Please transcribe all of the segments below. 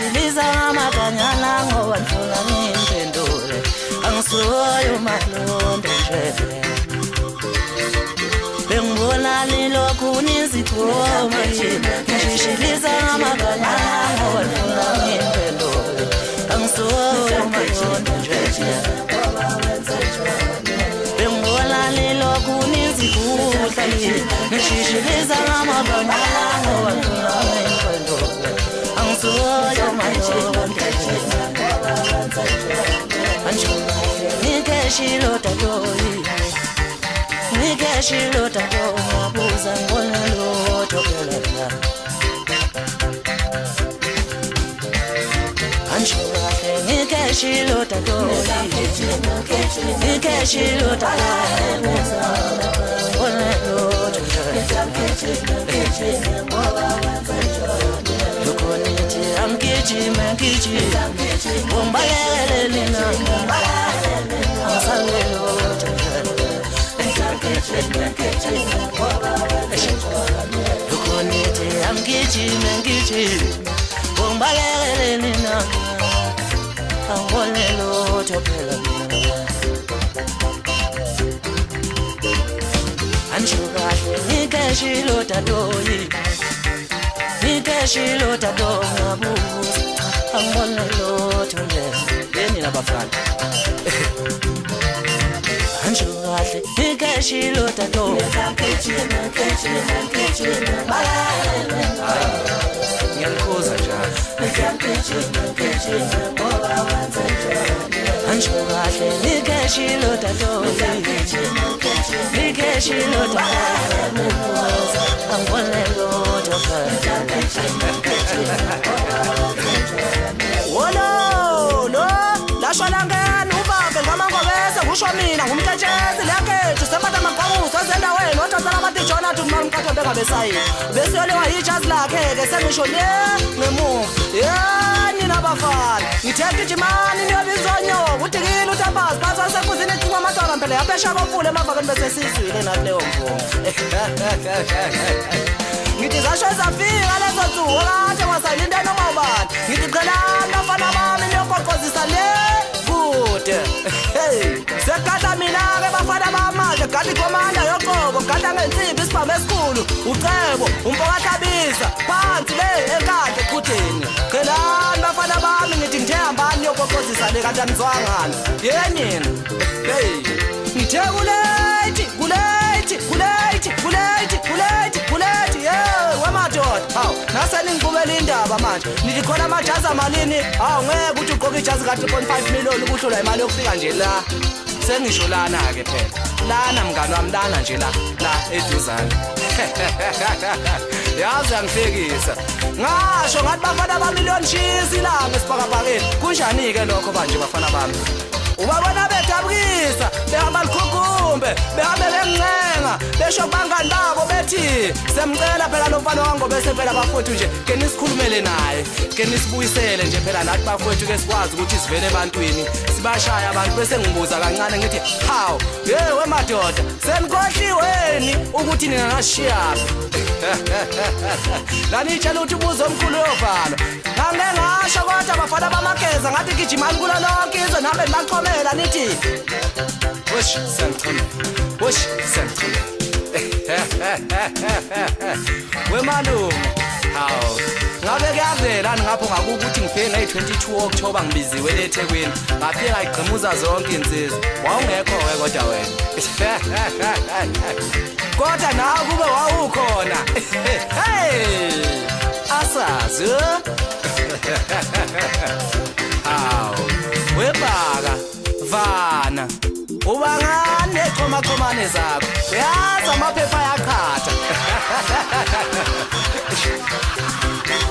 ngishishiliza ngamaganyana ngoba ngifuna ngiphendule angisuyo malondo nje bengibona lilokhu nizigoma ngishishiliza ngamaganyana ngoba ngifuna ngiphendule angisuyo malondo nje bengibona lilokhu nizigudla ngishishiliza ngamaganyana ngoba ngifuna ngiphendule angisuyo malondo nje Nikeshilo tatoi Nikeshilo tato Mabuza ngone loto kelela Anshurate Nikeshilo tatoi Nikeshilo tato Mabuza ngone loto Lukoniti amkichi menkichi Bombalele lina Lukoniti amkichi menkichi Bombalele lina Angole loto pela Anshurate Nikeshilo tatoi Nikeshilo tato Mabuza angole loto Yeni nabafana Anshurate Nikeshilo tato Ngiyalikoza njalo Anshurate Nikeshilo tato Nikeshilo tato angole loto Wolo no lashona ngani ubambe ngamangobese kusho mina ngumtetshezi lekhethu semata maqhamuzo sendaweni othathela amatijona athi mamkatho bengabesayi bese yolewa ijazi lakhe ke sengisho le ngemuva yeni nabafana ngithethe ijimani niyobizonyo uthikile uthabazi phansi sekuzini ecingwa amadolo phela yaphesha komfule emavakeni bese sizwile nakuleyo mvumo ngithi zasho zafika lezo nsuku kade wasayilinde noma ubani ngithi cela abafana bami niyoqoqozisa le kude sekada mina-ke bafana bamanje gadi komanda yoqobo gada ngensimbi isibhamu esikhulu ucebo umpokathabisa phansi le enkade eqhutheni qelani bafana bami ngithi ngithehambani niyoqoqozisa le kanti anizwangani yenina ngithe kulethi hawu naseni ngikubela indaba manje nithi khona amajazi amalini hawu ngeke ukuthi ugqoke ijazi ka-3.5 million ukuhlula imali yokufika nje la sengisho lana-ke phela lana mngani wami lana nje la eduzane yazi yangihlekisa ngasho ngathi bafana bamiliyoni shisi ilanga esibhakabhakeni kunjani-ke lokho manje bafana bami ubabona bedabukisa behamba likhukhumbe behambe bengincenga besho kubangani babo bethi semcela phela lo mfana wangobese phela bafowethu nje ke nisikhulumele naye ke nisibuyisele nje phela nathi bafowethu ke sikwazi ukuthi sivele ebantwini sibashaya abantu bese ngibuza kancane ngithi hawu yewe madoda senikhohliweni ukuthi nina ngasishiyaphi lanitshela ukuthi ubuzo omkhulu yovalo ngangengasho kodwa bafana bamakeza ngathi gijimani kulo lonke izwe nihambe nibachomela nithi wesh sengichome wemalume hawu ngabe kuyavela ngapho ngakukuthi ngifike ngayi-22 October ngibiziwe eThekwini ngafike ngayigqimuza zonke insizwa wawungekho-ke kodwa wena kodwa nawe kube wawukhona asazi hawu webhaka vana ubangani nechomachomane zakho uyazi amaphepha ayaqhatha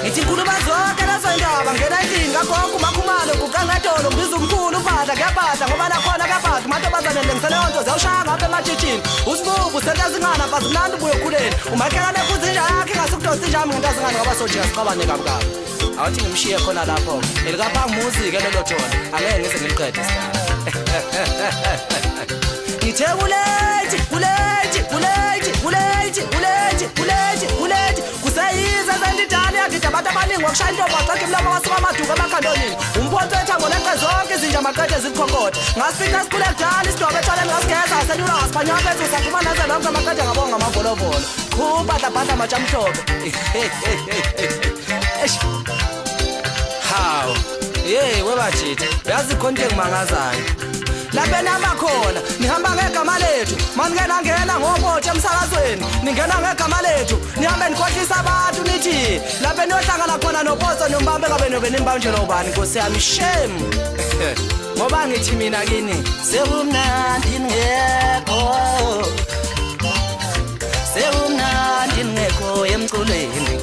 ngithi nkulu bazonke lezo ndaba ngena endlini kagogo umakhumalo kukangadolo ngibiza umkhulu ubhadla kuyabhadla ngoba nakhona kuyabhadla umatobazane lengiseleyo nto ziyawushaya ngapha ematshitshini usibubu sentazingana bhazi mnandi ubuye okhuleni umakhelane kuzinja yakhe ingasukudosa injami ngentazingane ngoba sojika siqabane kabukabi awuthi ngimshiye khona lapho elikaphangimuzi-ke lelo jona angeke ngise ngiliqede ngithe kulethi kuseyize sendidala yagida abantu abaningi ngokushaya intombi acake mlamo wasuka amaduka emakhandonini umphonto ethambo leqe zonke izinja maqede zikhonkotha ngasifica sikhule kudala isidwabe ethaleni ngasigeza aselula ngasibhanywa phezu sakhuma naze lonke amaqede ngabonga amavolovolo khubhadlabhadla matsha mhlophe hawu ye webajitha yazi khonke ngimangazayo lapha namakhona nihamba ngegama lethu maningena ngobotshe emsakazweni ningena ngegama lethu nihambe nikhohlisa abantu nithi lapha niyohlangana khona noposo nombambe kabe nobe nimbanje ubani Nkosi yami shame ngoba ngithi mina kini sekumnandi ngekho sekumnandi ngekho emculweni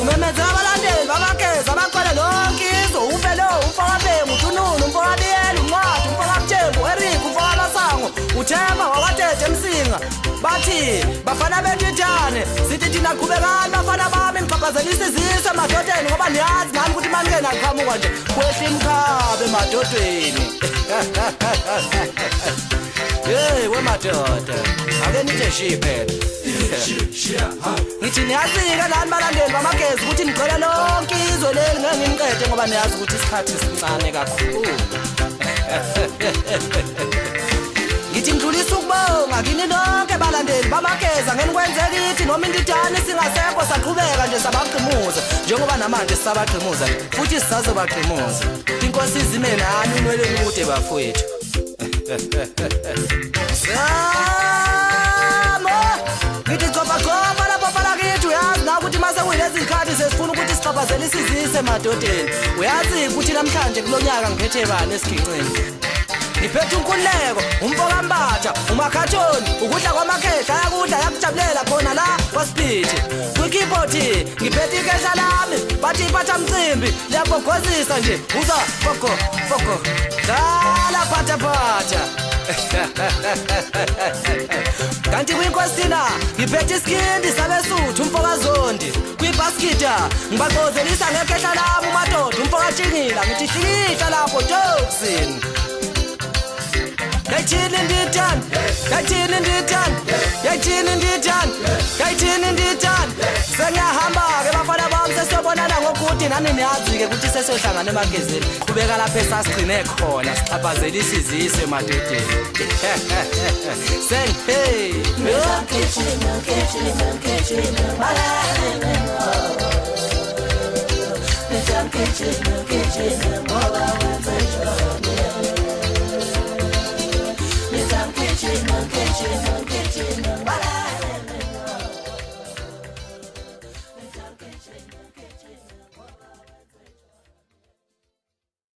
umemezela abalandeli babakeza abaqala lonke izwe uvelo umfowabhengu uthununu umfowabiyeli uncwadi umfowabthembu Eric umfowamasango uthemba wakatete msinga bathi bafana betithane sithi thina qhubekani bafana bami ngiqhaqhazelisa izizwe emadodeni ngoba niyazi nami ukuthi maningena ngiqhamuka nje kwehla imkhabe emadodeni hey wemadoda ake nithe shiphela ngithi niyazika nani balandeli bamagezi ukuthi ngiqela lonke izwe leli ngeke ngimqede ngoba niyazi ukuthi isikhathi sincane kakhulu ngithi ngidlulisa ukubonga kini lonke balandeli bamageza ngenikwenze kithi noma indidane singasekho saqhubeka nje sabagqimuza njengoba namanje sisabagqimuza futhi sisazobagqimuza inkosi izime nani unweleni kude bafowethu ngithi coba lapho phala kithi uyazi na ukuthi mase kuyilezi zikhathi sesifuna ukuthi siqhaphazele isizise emadodeni uyazi ukuthi namhlanje kulonyaka ngiphethe bani esiginqeni ngiphethe unkululeko umfokambatha umakhathoni ukudla kwamakhehla ayakudla yakujabulela khona la kwasiphithi kwikeyboard ngiphethe ikhehla lami bathi iphatha mcimbi liyabogozisa nje uza foko dala phatha kanti kwinkosina ngiphethe iskindi sabesuthu umfokazondi kwibhaskita ngibagozelisa ngekhehla lami umadoda umfokatshingila ngithi hlikihla lapho jokesini Yayithini ndithanda sengiyahamba-ke bafana bami sesiyobonana ngokuthi nani niyazi-ke ukuthi sesiyohlangana emagezini qhubeka lapho esasigcine khona sixhaphazela isiziswe emadodeni hey